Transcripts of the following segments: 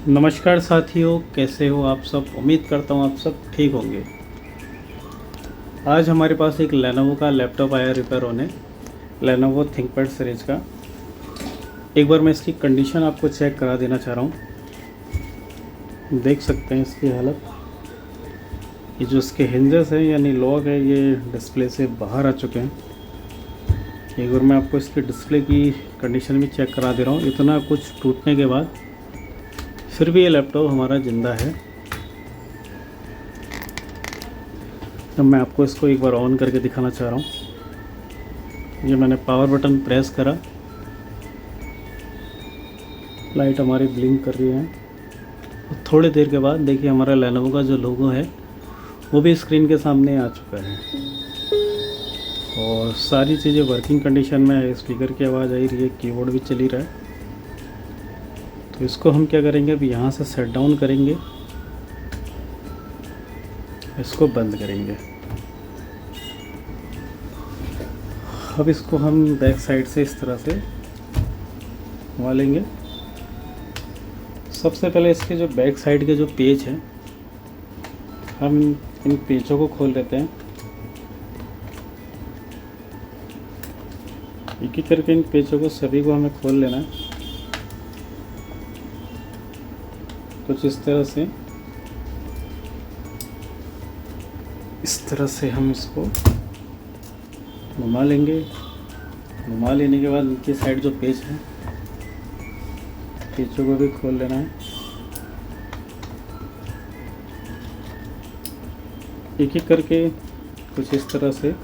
नमस्कार साथियों, कैसे हो आप सब। उम्मीद करता हूँ आप सब ठीक होंगे। आज हमारे पास एक लेनोवो का लैपटॉप आया रिपेयर होने, लेनोवो थिंकपैड सीरीज का। एक बार मैं इसकी कंडीशन आपको चेक करा देना चाह रहा हूँ। देख सकते हैं इसकी हालत। ये जो इसके हिंजेस है यानी लॉक है, ये डिस्प्ले से बाहर आ चुके हैं। एक बार मैं आपको इसकी डिस्प्ले की कंडीशन भी चेक करा दे रहा हूँ। इतना कुछ टूटने के बाद फिर भी ये लैपटॉप हमारा ज़िंदा है। अब मैं आपको इसको एक बार ऑन करके दिखाना चाह रहा हूँ। ये मैंने पावर बटन प्रेस करा, लाइट हमारी ब्लिंक कर रही है। और थोड़ी देर के बाद देखिए हमारा लेनोवो का जो लोगो है वो भी स्क्रीन के सामने आ चुका है और सारी चीज़ें वर्किंग कंडीशन में है। स्पीकर की आवाज़ आ रही है, कीबोर्ड भी चल ही रहा है। तो इसको हम क्या करेंगे, अब यहाँ से सेट डाउन करेंगे, इसको बंद करेंगे। अब इसको हम बैक साइड से इस तरह से घुमा लेंगे। सबसे पहले इसके जो बैक साइड के जो पेज हैं, हम इन पेजों को खोल लेते हैं। एक एक करके इन पेजों को सभी को हमें खोल लेना है। कुछ इस तरह से हम इसको घुमा लेंगे। घुमा लेने के बाद नीचे साइड जो पेज है, पेजों को भी खोल लेना है। एक एक करके कुछ इस तरह से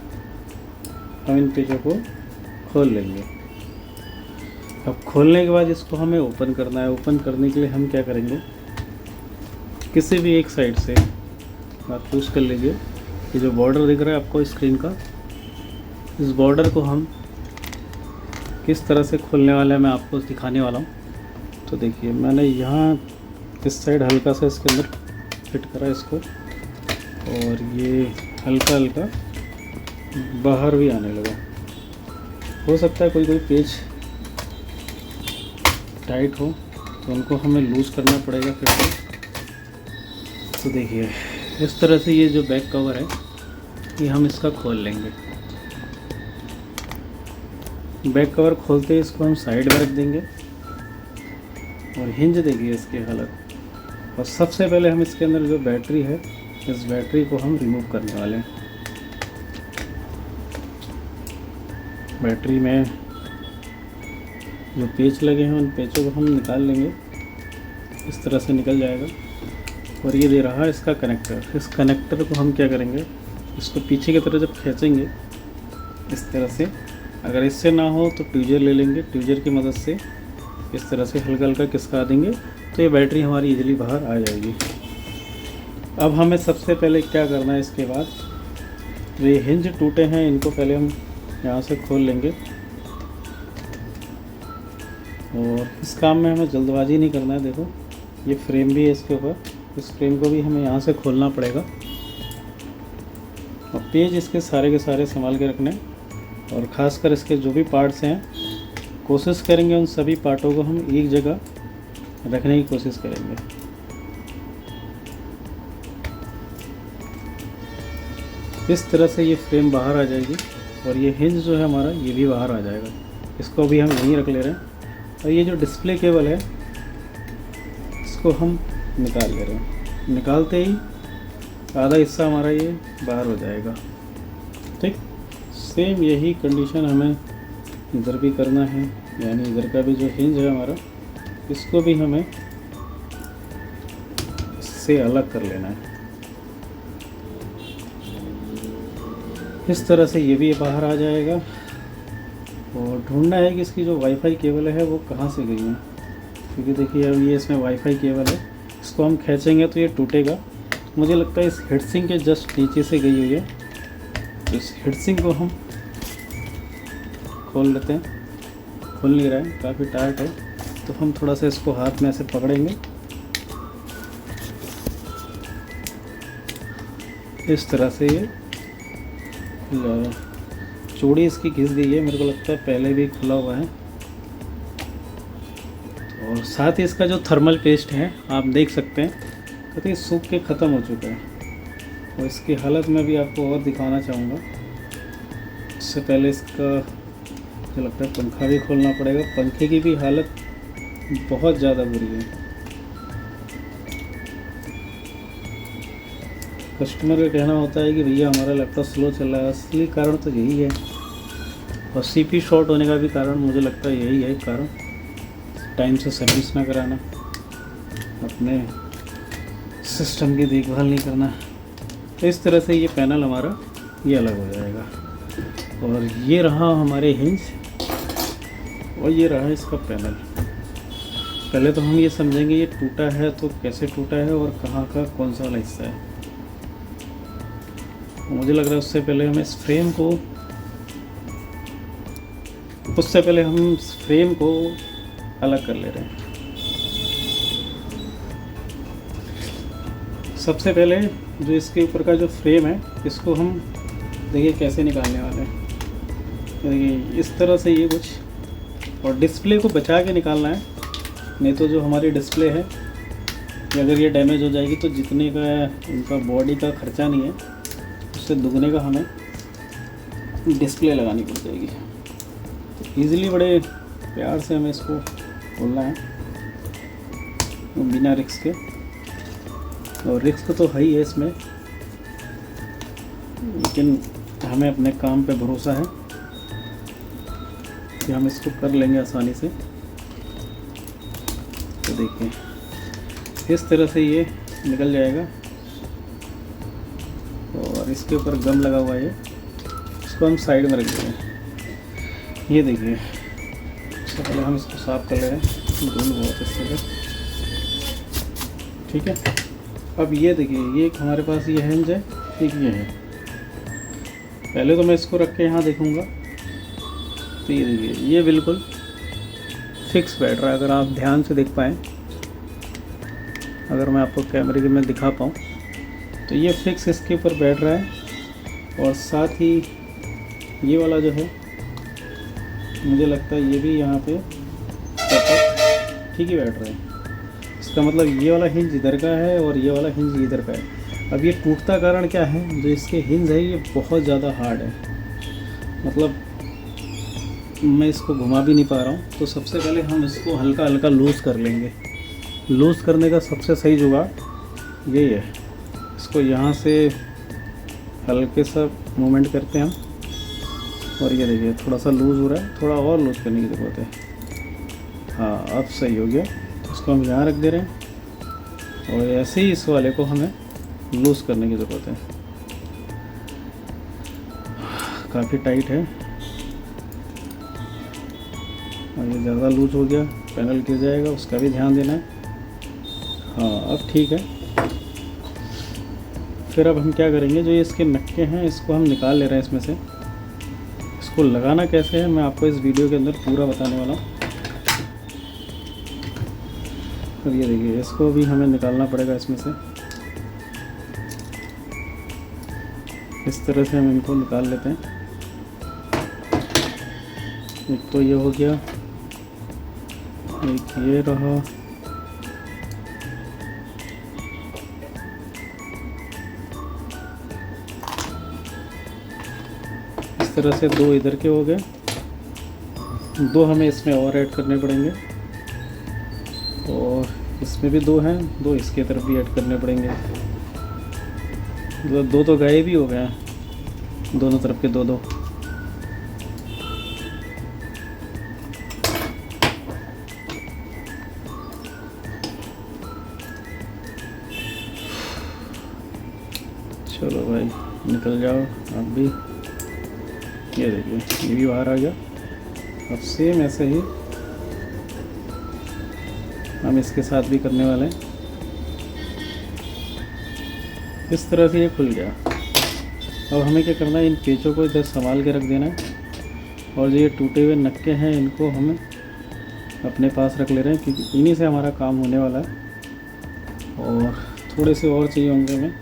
हम इन पेजों को खोल लेंगे। अब खोलने के बाद इसको हमें ओपन करना है। ओपन करने के लिए हम क्या करेंगे, किसी भी एक साइड से आप चूज़ कर लीजिए। ये जो बॉर्डर दिख रहा है आपको स्क्रीन का, इस बॉर्डर को हम किस तरह से खोलने वाला है मैं आपको दिखाने वाला हूँ। तो देखिए मैंने यहाँ इस साइड हल्का सा इसके अंदर फिट करा इसको, और ये हल्का हल्का बाहर भी आने लगा। हो सकता है कोई कोई पेज टाइट हो तो उनको हमें लूज़ करना पड़ेगा फिर से। तो देखिए इस तरह से ये जो बैक कवर है ये हम इसका खोल लेंगे। बैक कवर खोलते ही इसको हम साइड में रख देंगे और हिंज देखिए इसकी हालत। और सबसे पहले हम इसके अंदर जो बैटरी है, इस बैटरी को हम रिमूव करने वाले हैं। बैटरी में जो पेच लगे हैं उन पेचों को हम निकाल लेंगे। इस तरह से निकल जाएगा। और ये दे रहा है इसका कनेक्टर। इस कनेक्टर को हम क्या करेंगे, इसको पीछे की तरफ जब खींचेंगे इस तरह से, अगर इससे ना हो तो ट्यूजर ले लेंगे। ट्यूजर की मदद से इस तरह से हल्का हल्का खिसका देंगे तो ये बैटरी हमारी इजीली बाहर आ जाएगी। अब हमें सबसे पहले क्या करना है, इसके बाद ये हिंज टूटे हैं इनको पहले हम यहाँ से खोल लेंगे। और इस काम में हमें जल्दबाजी नहीं करना है। देखो ये फ्रेम भी है इसके ऊपर, इस फ्रेम को भी हमें यहाँ से खोलना पड़ेगा। और पेज इसके सारे के सारे संभाल के रखने, और ख़ासकर इसके जो भी पार्ट्स हैं कोशिश करेंगे उन सभी पार्टों को हम एक जगह रखने की कोशिश करेंगे। इस तरह से ये फ्रेम बाहर आ जाएगी और ये हिंज जो है हमारा ये भी बाहर आ जाएगा। इसको भी हम यहीं रख ले रहे हैं। और ये जो डिस्प्ले केबल है इसको हम निकाल ले रहे हैं। निकालते ही आधा हिस्सा हमारा ये बाहर हो जाएगा। ठीक, सेम यही कंडीशन हमें इधर भी करना है। यानी इधर का भी जो हिंज है हमारा, इसको भी हमें इससे अलग कर लेना है। इस तरह से ये भी बाहर आ जाएगा। और ढूंढना है कि इसकी जो वाईफाई केबल है वो कहाँ से गई है, क्योंकि देखिए अब ये इसमें वाईफाई केबल है। इसको हम खींचेंगे तो ये टूटेगा। मुझे लगता है इस हीटसिंक के जस्ट नीचे से गई हुई है। तो इस हीटसिंक को हम खोल लेते हैं। खुल नहीं रहा है, काफ़ी टाइट है। तो हम थोड़ा सा इसको हाथ में ऐसे पकड़ेंगे, इस तरह से ये चूड़ी इसकी घिस गई है। मेरे को लगता है पहले भी खुला हुआ है। और साथ ही इसका जो थर्मल पेस्ट है आप देख सकते हैं कतई सूख के ख़त्म हो चुका है। और इसकी हालत में भी आपको और दिखाना चाहूँगा। इससे पहले इसका जो लगता है पंखा भी खोलना पड़ेगा। पंखे की भी हालत बहुत ज़्यादा बुरी है। कस्टमर का कहना होता है कि भैया हमारा लैपटॉप स्लो चल रहा है, असली कारण तो यही है। और सीपी शॉर्ट होने का भी कारण मुझे लगता है यही है कारण, टाइम से सर्विस ना कराना, अपने सिस्टम की देखभाल नहीं करना। तो इस तरह से ये पैनल हमारा ये अलग हो जाएगा। और ये रहा हमारे हिंज और ये रहा इसका पैनल। पहले तो हम ये समझेंगे ये टूटा है तो कैसे टूटा है और कहाँ का कौन सा वाला हिस्सा है। मुझे लग रहा है उससे पहले हम इस फ्रेम को अलग कर ले रहे हैं। सबसे पहले जो इसके ऊपर का जो फ्रेम है इसको हम देखिए कैसे निकालने वाले हैं। देखिए इस तरह से ये कुछ, और डिस्प्ले को बचा के निकालना है, नहीं तो जो हमारी डिस्प्ले है अगर ये डैमेज हो जाएगी तो जितने का उनका बॉडी का खर्चा नहीं है उससे दुगने का हमें डिस्प्ले लगानी पड़ जाएगी। तो ईज़िली बड़े प्यार से हमें इसको खोलना है बिना रिस्क के। और रिस्क तो है ही है इसमें, लेकिन हमें अपने काम पे भरोसा है कि हम इसको कर लेंगे आसानी से। तो देखिए इस तरह से ये निकल जाएगा। और इसके ऊपर गम लगा हुआ है, इसको हम साइड में रख देंगे। ये देखिए सबसे पहले हम इसको साफ़ कर ले रहे हैं, धूल बहुत इससे पे। ठीक है, अब ये देखिए ये एक हमारे पास ये हिंज है, एक ये है। पहले तो मैं इसको रख के यहाँ देखूँगा तो ये देखिए ये बिल्कुल फिक्स बैठ रहा है। अगर आप ध्यान से देख पाएँ, अगर मैं आपको कैमरे में दिखा पाऊँ तो ये फिक्स इसके ऊपर बैठ रहा है। और साथ ही ये वाला जो है मुझे लगता है ये भी यहाँ पे ठीक ही बैठ रहा है। इसका मतलब ये वाला हिंज इधर का है और ये वाला हिंज इधर का है। अब ये टूटता कारण क्या है, जो इसके हिंज है ये बहुत ज़्यादा हार्ड है, मतलब मैं इसको घुमा भी नहीं पा रहा हूँ। तो सबसे पहले हम इसको हल्का हल्का लूज़ कर लेंगे। लूज़ करने का सबसे सही जुगाड़ यही है। इसको यहाँ से हल्के सा मूवमेंट करते हैं हम, और ये देखिए थोड़ा सा लूज़ हो रहा है, थोड़ा और लूज़ करने की ज़रूरत है। हाँ अब सही हो गया। इसको हम यहाँ रख दे रहे हैं और ऐसे ही इस वाले को हमें लूज़ करने की ज़रूरत है। काफ़ी टाइट है और ये ज़्यादा लूज़ हो गया, पैनल गिर जाएगा, उसका भी ध्यान देना है। हाँ अब ठीक है। फिर अब हम क्या करेंगे, जो ये इसके नक्के हैं इसको हम निकाल ले रहे हैं इसमें से। इसको लगाना कैसे है मैं आपको इस वीडियो के अंदर पूरा बताने वाला हूँ। अब ये देखिए इसको भी हमें निकालना पड़ेगा इसमें से। इस तरह से हम इनको निकाल लेते हैं। एक तो ये हो गया, एक ये रहा, इस तरह से दो इधर के हो गए, दो हमें इसमें और ऐड करने पड़ेंगे, और इसमें भी दो हैं, दो इसके तरफ भी ऐड करने पड़ेंगे। मतलब दो तो गायब ही हो गए हैं, दोनों तरफ के दो दो। चलो भाई निकल जाओ आप भी। ये देखिए ये भी बाहर आ गया। अब सेम ऐसे ही हम इसके साथ भी करने वाले हैं। इस तरह से ये खुल गया। अब हमें क्या करना है, इन पेचों को इधर संभाल के रख देना है, और जो ये टूटे हुए नक्के हैं इनको हमें अपने पास रख ले रहे हैं, क्योंकि इन्हीं से हमारा काम होने वाला है। और थोड़े से और चाहिए होंगे हमें,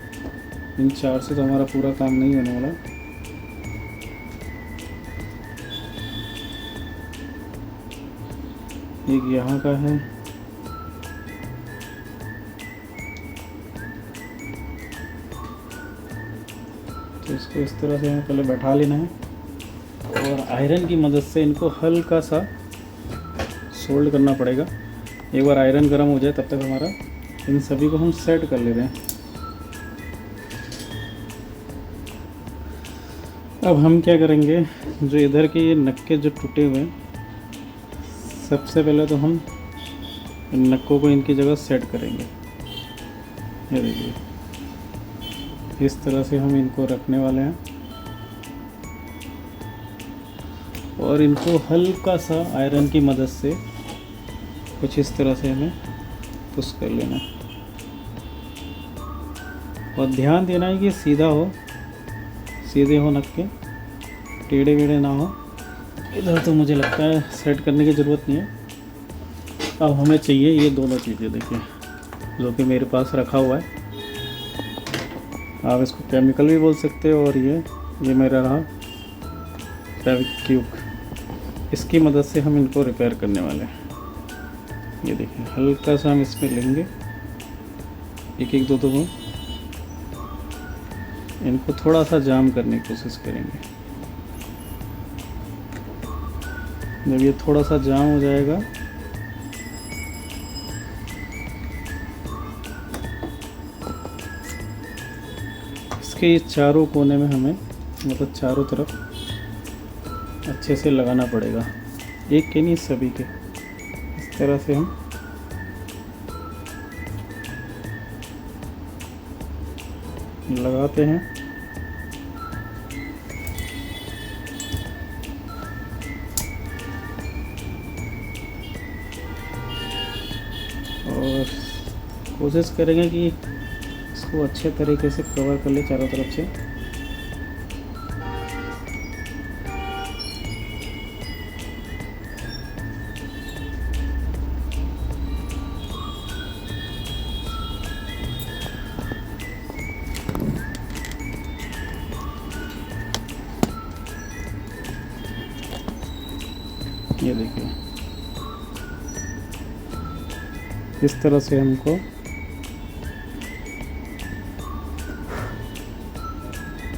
इन चार से तो हमारा पूरा काम नहीं होने वाला। एक यहाँ का है, तो इसको इस तरह से हमें पहले बैठा लेना है और आयरन की मदद से इनको हल्का सा सोल्ड करना पड़ेगा। एक बार आयरन गर्म हो जाए तब तक हमारा इन सभी को हम सेट कर ले रहे हैं। अब हम क्या करेंगे, जो इधर के ये नक्के जो टूटे हुए हैं, सबसे पहले तो हम इन नक्कों को इनकी जगह सेट करेंगे। ये देखिए, इस तरह से हम इनको रखने वाले हैं और इनको हल्का सा आयरन की मदद से कुछ इस तरह से हमें पुश कर लेना है। और ध्यान देना है कि सीधा हो, सीधे हो नक्के, टेढ़े मेढ़े ना हो। इधर तो मुझे लगता है सेट करने की ज़रूरत नहीं है। अब हमें चाहिए ये दोनों चीज़ें, देखिए, जो कि मेरे पास रखा हुआ है। आप इसको केमिकल भी बोल सकते हो। और ये मेरा रहा फेविक्विक, इसकी मदद से हम इनको रिपेयर करने वाले हैं। ये देखिए, हल्का सा हम इसमें लेंगे, एक एक दो दो को इनको थोड़ा सा जाम करने की कोशिश करेंगे। जब ये थोड़ा सा जाम हो जाएगा इसके इस चारों कोने में हमें, मतलब चारों तरफ अच्छे से लगाना पड़ेगा, एक के नहीं सभी के। इस तरह से हम लगाते हैं। और कोशिश करेंगे कि इसको अच्छे तरीके से कवर कर ले चारों तरफ से। ये देखिए, इस तरह से हमको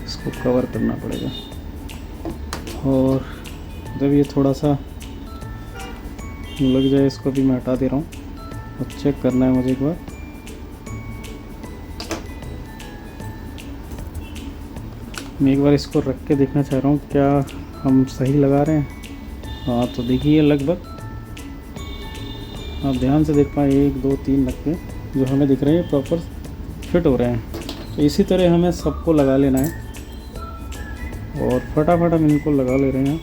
इसको कवर करना पड़ेगा। और जब ये थोड़ा सा लग जाए, इसको भी मैं हटा दे रहा हूँ और चेक करना है मुझे एक बार। मैं एक बार इसको रख के देखना चाह रहा हूँ क्या हम सही लगा रहे हैं। हाँ, तो देखिए लगभग आप ध्यान से देख पाए, 1 2 3 नक्के जो हमें दिख रहे हैं प्रॉपर फिट हो रहे हैं। तो इसी तरह हमें सबको लगा लेना है और फटाफट हम इनको लगा ले रहे हैं।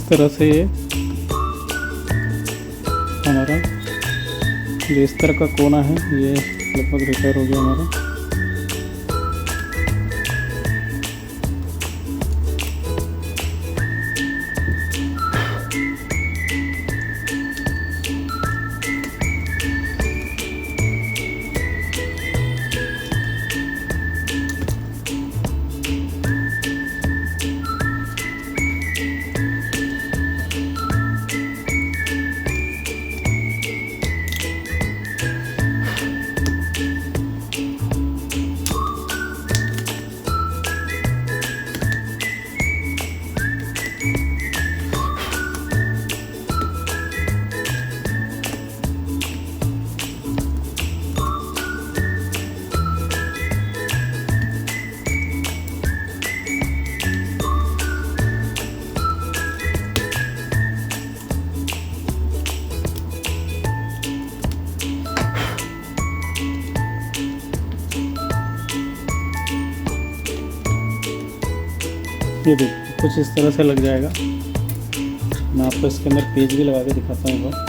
तरह से ये हमारा जो इस तरह का कोना है ये लगभग रिपेयर हो गया हमारा। ये देखिए कुछ इस तरह से लग जाएगा। मैं आपको इसके अंदर पेज भी लगा के दिखाता हूँ एक बार।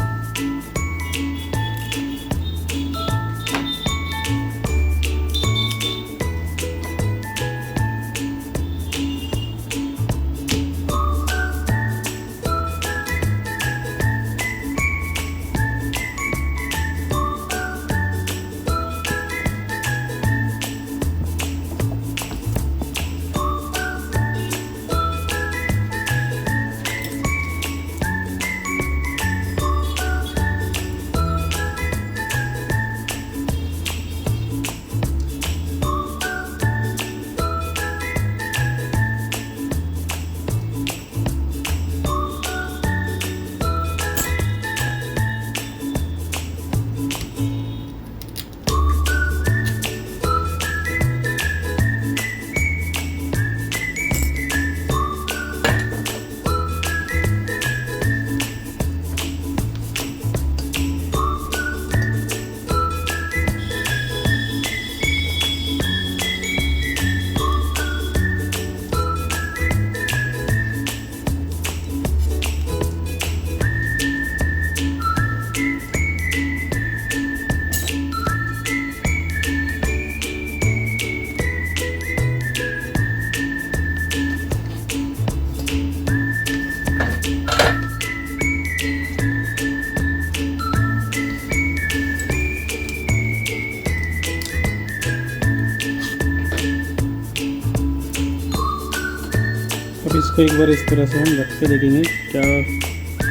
अब इसको एक बार इस तरह से हम रख के देखेंगे क्या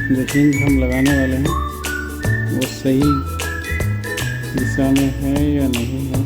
जो हिंज हम लगाने वाले हैं वो सही दिशा में है या नहीं है।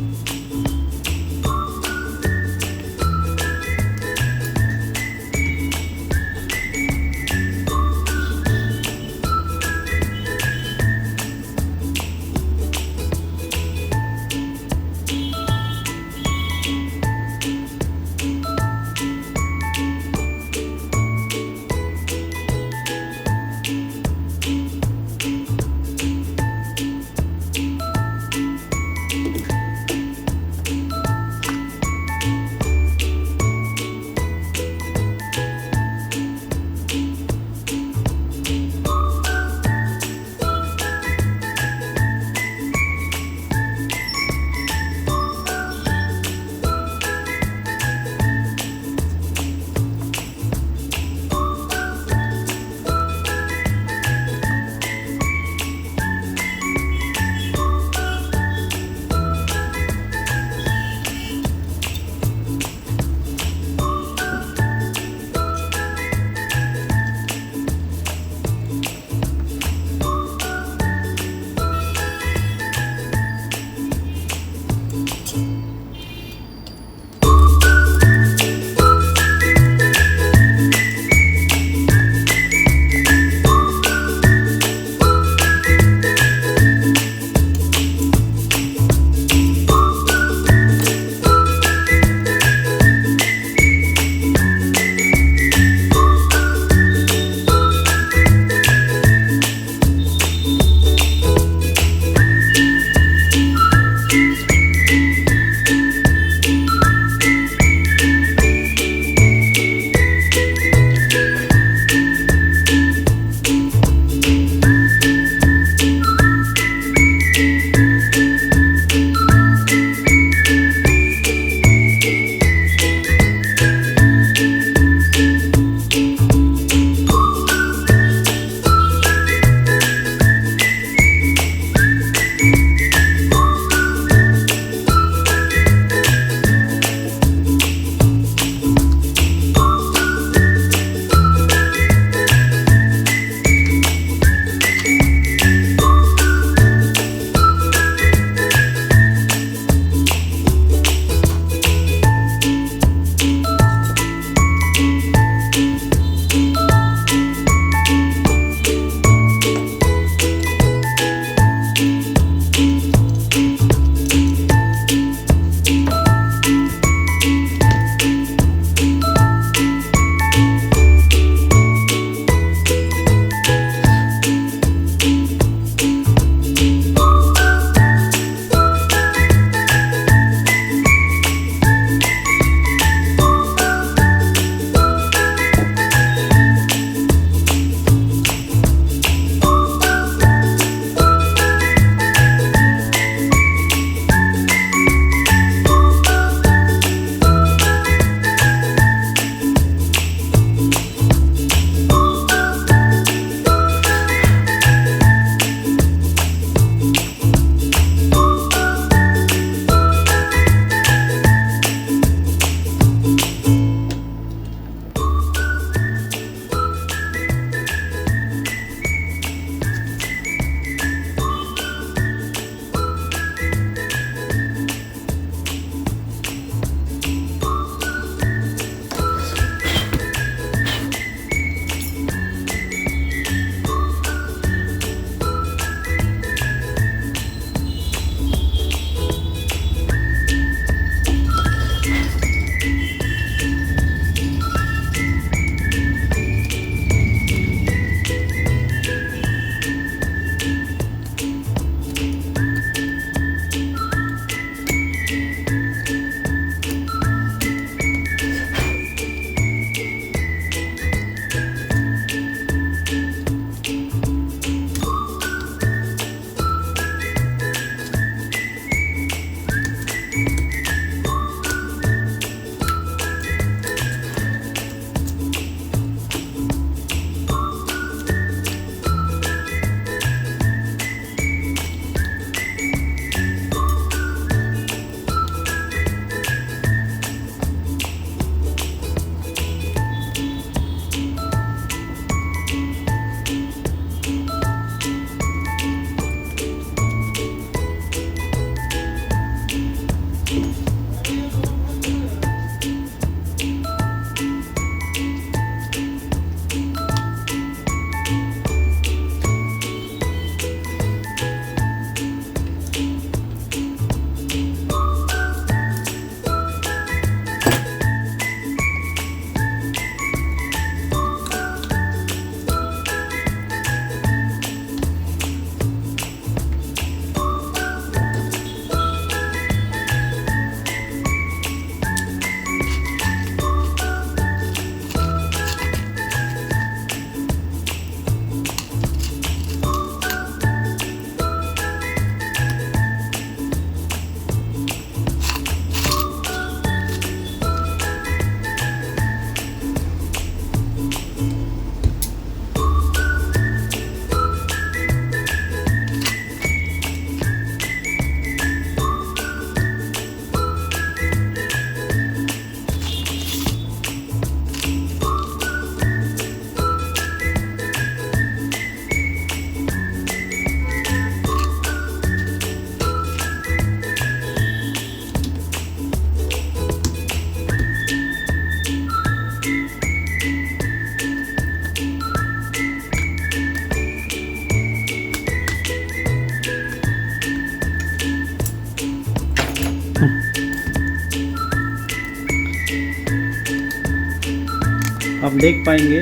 आप देख पाएंगे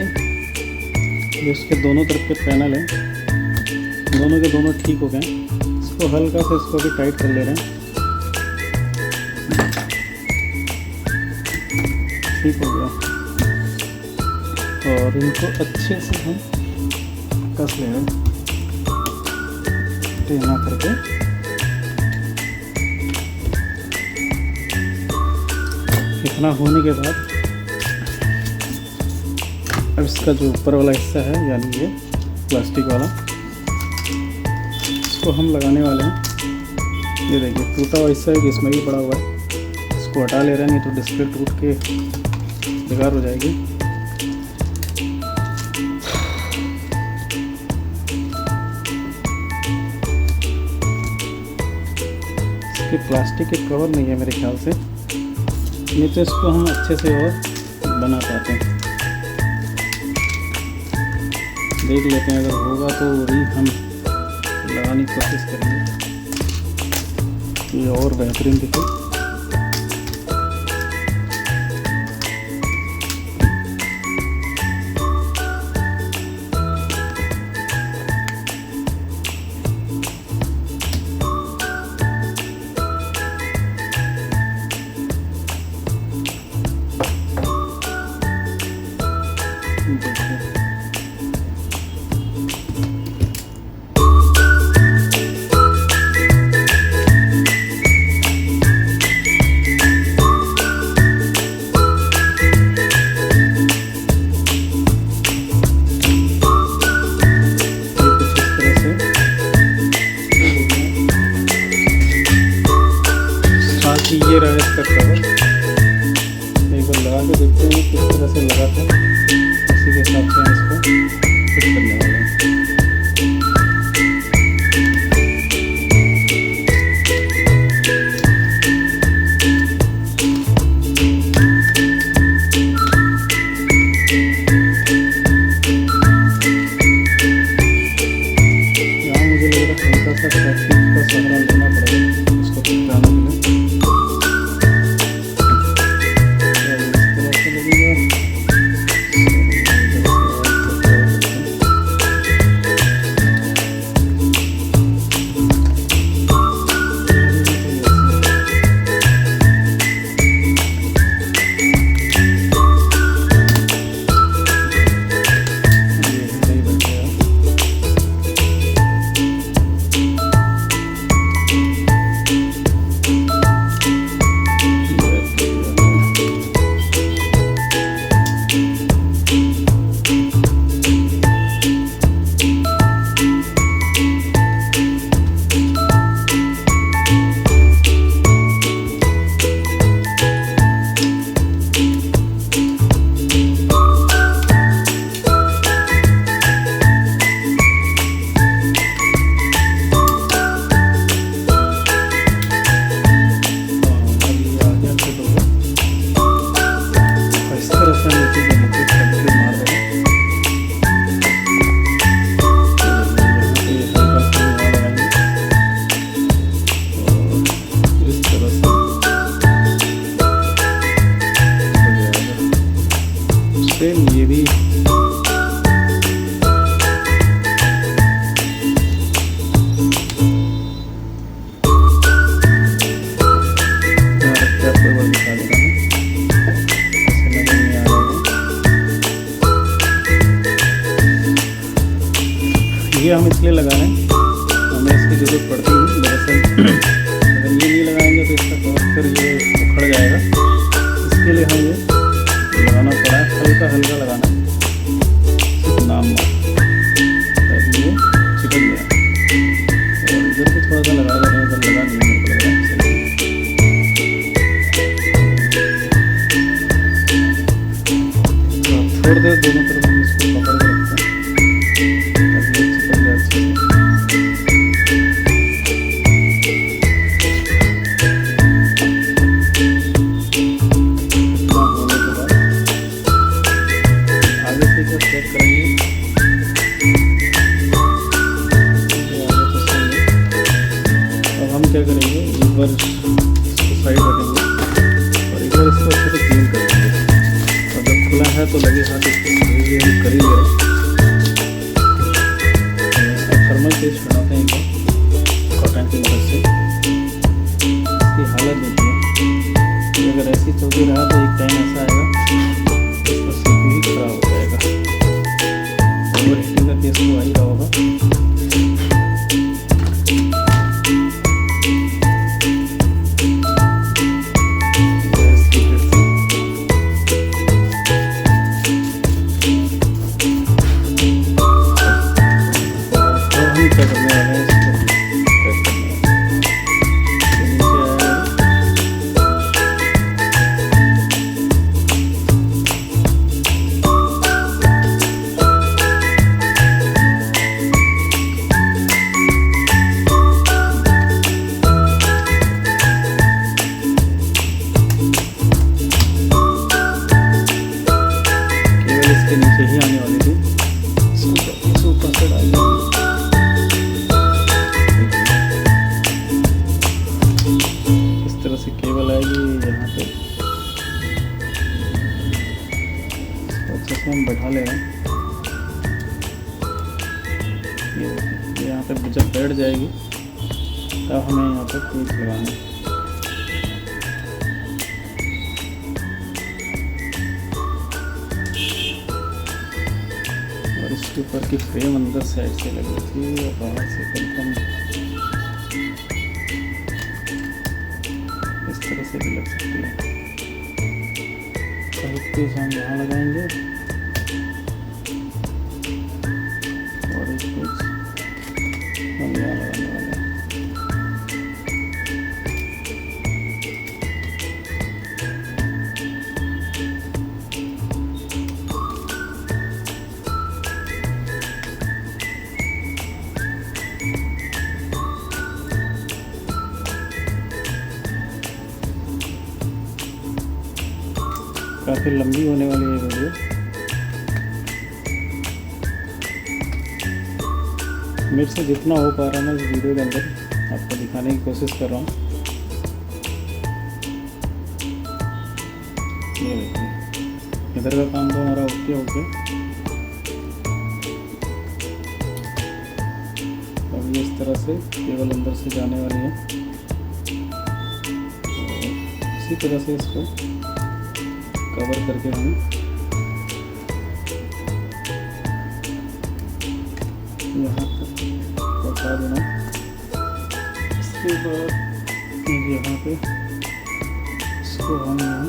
ये उसके दोनों तरफ के पैनल हैं, दोनों के दोनों ठीक हो गए। इसको हल्का से इसको भी टाइट कर ले रहे हैं। ठीक हो गया और इनको अच्छे से हम कस ले रहे हैं टेढ़ा करके। इतना होने के बाद अब इसका जो ऊपर वाला हिस्सा है यानी ये प्लास्टिक वाला, इसको हम लगाने वाले हैं। ये देखिए टूटा हुआ हिस्सा है, इसमें भी पड़ा हुआ है, इसको हटा ले रहे हैं, नहीं तो डिस्प्ले टूट के बेकार हो जाएगी। इसके प्लास्टिक के कवर नहीं है मेरे ख्याल से, नहीं तो इसको हम अच्छे से और बना पाते हैं। देख लेते हैं, अगर होगा तो वही हम लगाने की कोशिश करेंगे ये और बेहतरीन दिखे। ये रहा इसका कवर, एक बार लगा के देखते हैं किस तरह से लगा था, उसी के हिसाब से हम इसको फिट करने वाले हैं। यहाँ मुझे लग रहा है हल्का सा प्लास्टिक का सहारा लेना पड़ेगा इसको चिपकाने के लिए। ये भी ये हम इसलिए लगा रहे हैं, हमें इसकी ज़रूरत पड़ती है दरअसल। अगर ये नहीं लगाएंगे तो इसका कवर फिर ये उखड़ जाएगा, इसके लिए हम ये लगाना पड़ा है। हल्का हल्का लगाना नाम तब ये चिपक गया। और इधर को थोड़ा सा लगा रहे हैं, इधर लगा नहीं मेरे को लग रहा है। छोड़ दे दोनों तरफ हम इसको पकड़ के रखते हैं ताकि ये चिपक जाए अच्छे से। ही रहा होगा। इसके नीचे ही आने वाली थी, इसको ऊपर से डाल देंगे। इस तरह से केबल आएगी यहाँ पे, इसको अच्छे से हम बैठा ले रहे हैं। ये यहाँ पे जब बैठ जाएगी तब हमें यहाँ पे क्लिप लगाना है। इसके ऊपर की फ्रेम अंदर साइड से लगी थी और बाहर से कम इस तरह से भी लग सकती है। तो पीस हम यहाँ लगाएंगे और एक पीस हम यहाँ लगाने वाले हैं। काफ़ी लंबी होने वाली है वीडियो। मेरे से जितना हो पा रहा है मैं इस वीडियो के अंदर आपको दिखाने की कोशिश कर रहा हूँ। ये देखिए इधर का काम तो हमारा ओके हो गया। अब इस तरह से केबल अंदर से जाने वाली है। इसी तरह से इसको कवर करके हम यहाँ तक पहुँचा देना। इसके बाद यहाँ पे इसको हम यहाँ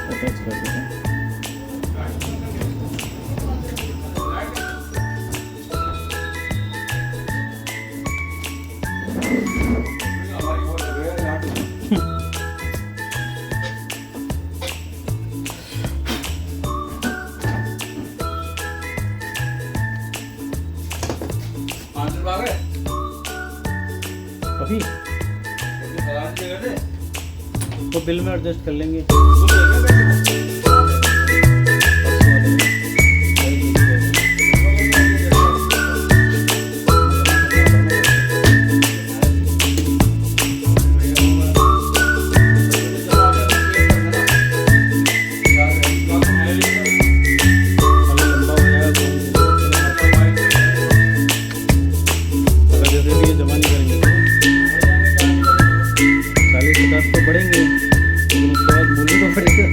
अटैच कर देते हैं। अभी तो बिल में एडजस्ट कर लेंगे। तो बढ़ेंगे लेकिन उसके बाद मूल्य तो बढ़ेगा।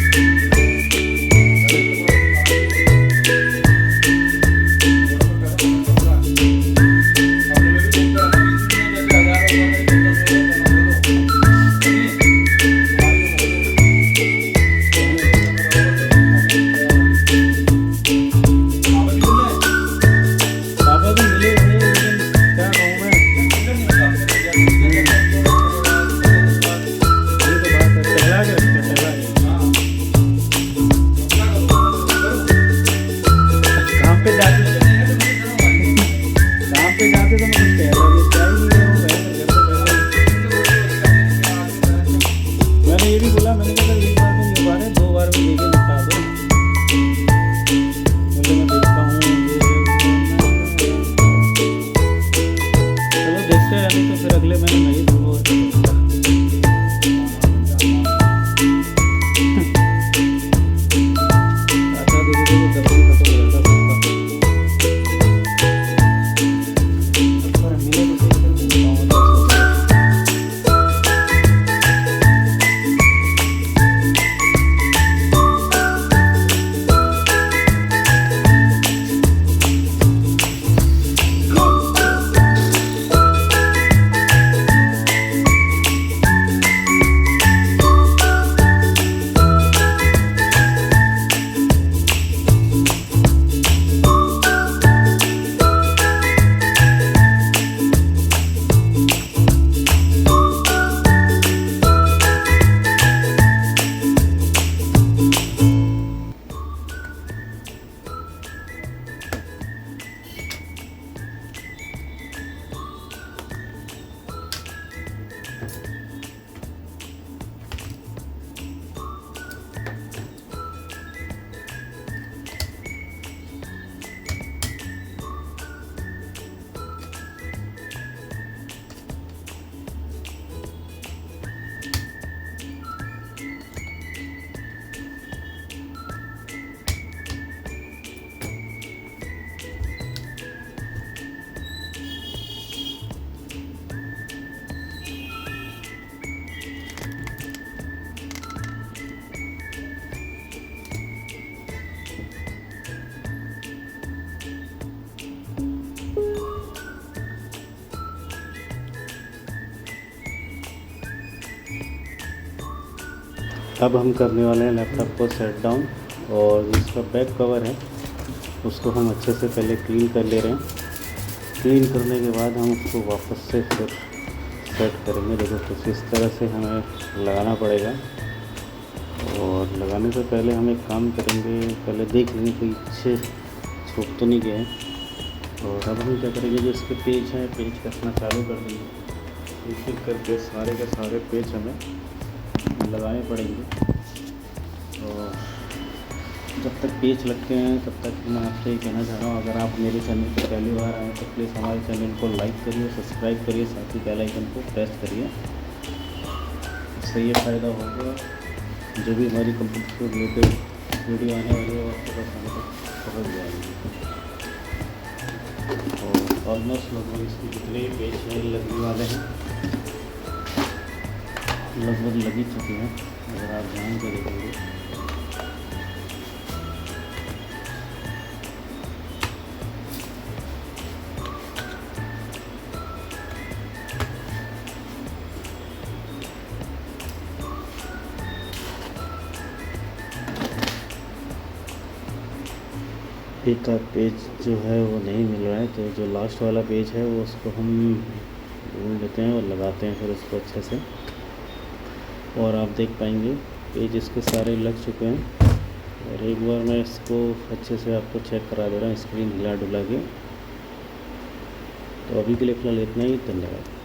पापा तो मिले थे लेकिन क्या कहूँ मैं, मैंने ये भी बोला, मैंने कहा एक बार में नहीं हो पा रहे, 2 बार में लेके दिखा दो। बोले मैं देखता हूँ चलो देखते हैं, अभी तो फिर अगले महीने नहीं दूँगा। अब हम करने वाले हैं लैपटॉप को सेट डाउन, और जिसका बैक कवर है उसको हम अच्छे से पहले क्लीन कर ले रहे हैं। क्लीन करने के बाद हम उसको वापस से फिर सेट करेंगे। देखो कुछ इस तरह से हमें लगाना पड़ेगा, और लगाने से पहले हम एक काम करेंगे, पहले देख लेंगे कोई पीछे छूट तो नहीं गया है। और अब हम क्या करेंगे, जो इसके पेज हैं पेज कसना चालू कर देंगे। एक एक करके सारे के सारे पेज हमें लगाने पड़ेंगे। और जब तक पेज लगते हैं तब तक मैं आपसे ये कहना चाह रहा हूँ, अगर आप मेरे चैनल पर पहली बार आएँ तो प्लीज़ हमारे चैनल को लाइक करिए, सब्सक्राइब करिए, साथ ही बेल आइकन को प्रेस करिए। इससे ये फ़ायदा होगा, जो भी हमारी कंप्यूटर से रिलेटेड वीडियो आने वाली है वो आपके पास आने तक पहुँच जाएगी। और ऑलमोस्ट लगभग इसके जितने भी पेज हैं लगने वाले हैं, लगभग लग ही चुके हैं। अगर आप ध्यान से देखेंगे एक का पेज जो है वो नहीं मिल रहा है, तो जो लास्ट वाला पेज है वो उसको हम ढूंढ लेते हैं और लगाते हैं फिर उसको अच्छे से। और आप देख पाएंगे पेज इसके सारे लग चुके हैं। और एक बार मैं इसको अच्छे से आपको चेक करा दे रहा हूँ स्क्रीन हिला डुला के। तो अभी के लिए फ़िलहाल इतना ही, धन्यवाद।